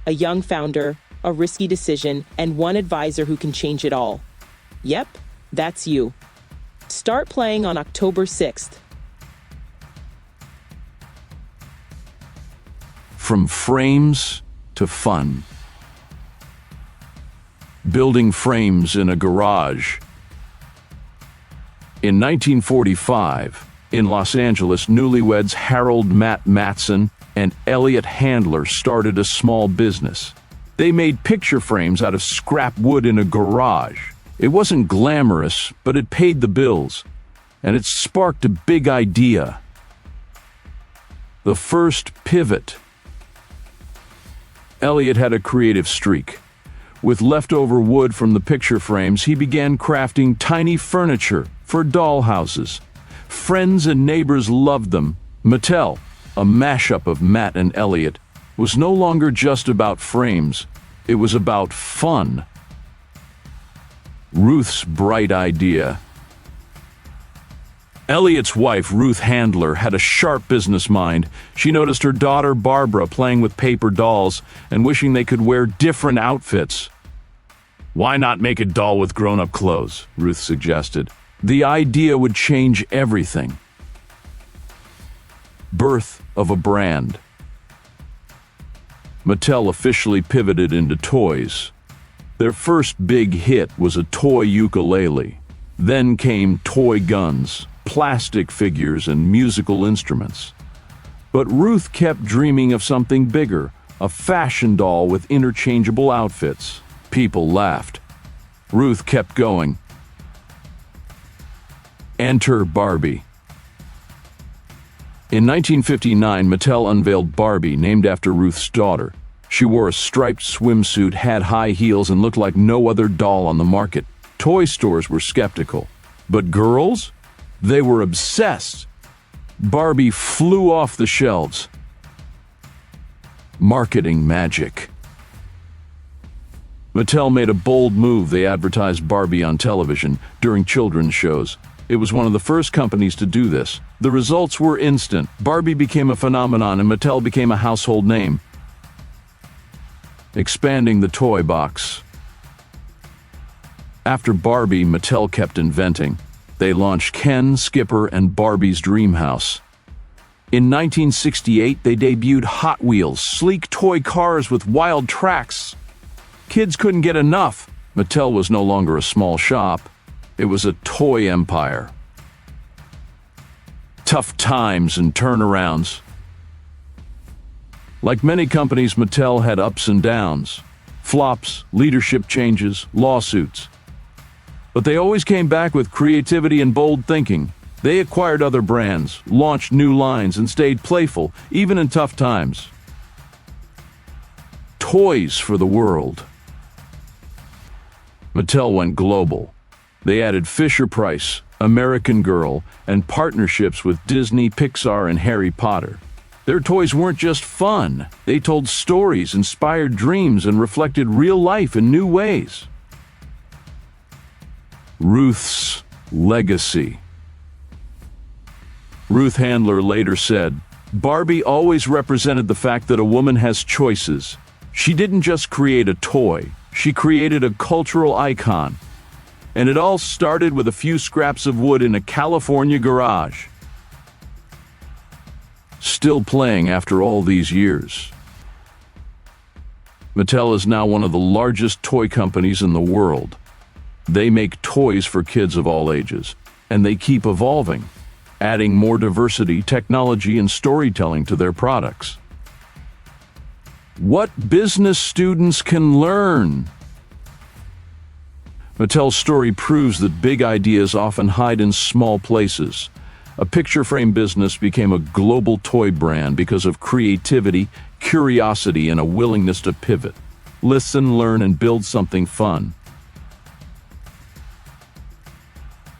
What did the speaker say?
a young founder, a risky decision, and one advisor who can change it all. Yep, that's you. Start playing on October 6th. From frames to fun. Building frames in a garage. In 1945, in Los Angeles, newlyweds Harold Matt Matson and Elliot Handler started a small business. They made picture frames out of scrap wood in a garage. It wasn't glamorous, but it paid the bills, and it sparked a big idea. The first pivot. Elliot had a creative streak. With leftover wood from the picture frames, he began crafting tiny furniture for dollhouses. Friends and neighbors loved them. Mattel, a mashup of Matt and Elliot, was no longer just about frames. It was about fun. Ruth's bright idea. Elliot's wife, Ruth Handler, had a sharp business mind. She noticed her daughter, Barbara, playing with paper dolls and wishing they could wear different outfits. "Why not make a doll with grown-up clothes?" Ruth suggested. The idea would change everything. Birth of a brand. Mattel officially pivoted into toys. Their first big hit was a toy ukulele. Then came toy guns, plastic figures, and musical instruments. But Ruth kept dreaming of something bigger, a fashion doll with interchangeable outfits. People laughed. Ruth kept going. Enter Barbie. In 1959, Mattel unveiled Barbie, named after Ruth's daughter. She wore a striped swimsuit, had high heels, and looked like no other doll on the market. Toy stores were skeptical. But girls? They were obsessed. Barbie flew off the shelves. Marketing magic. Mattel made a bold move. They advertised Barbie on television during children's shows. It was one of the first companies to do this. The results were instant. Barbie became a phenomenon and Mattel became a household name. Expanding the toy box. After Barbie, Mattel kept inventing. They launched Ken, Skipper, and Barbie's Dream House. In 1968, they debuted Hot Wheels, sleek toy cars with wild tracks. Kids couldn't get enough. Mattel was no longer a small shop. It was a toy empire. Tough times and turnarounds. Like many companies, Mattel had ups and downs. Flops, leadership changes, lawsuits. But they always came back with creativity and bold thinking. They acquired other brands, launched new lines, and stayed playful, even in tough times. Toys for the world. Mattel went global. They added Fisher-Price, American Girl, and partnerships with Disney, Pixar, and Harry Potter. Their toys weren't just fun. They told stories, inspired dreams, and reflected real life in new ways. Ruth's legacy. Ruth Handler later said, "Barbie always represented the fact that a woman has choices. She didn't just create a toy, she created a cultural icon. And it all started with a few scraps of wood in a California garage." Still playing after all these years. Mattel is now one of the largest toy companies in the world. They make toys for kids of all ages, and they keep evolving, adding more diversity, technology, and storytelling to their products. What business students can learn. Mattel's story proves that big ideas often hide in small places. A picture frame business became a global toy brand because of creativity, curiosity, and a willingness to pivot. Listen, learn, and build something fun.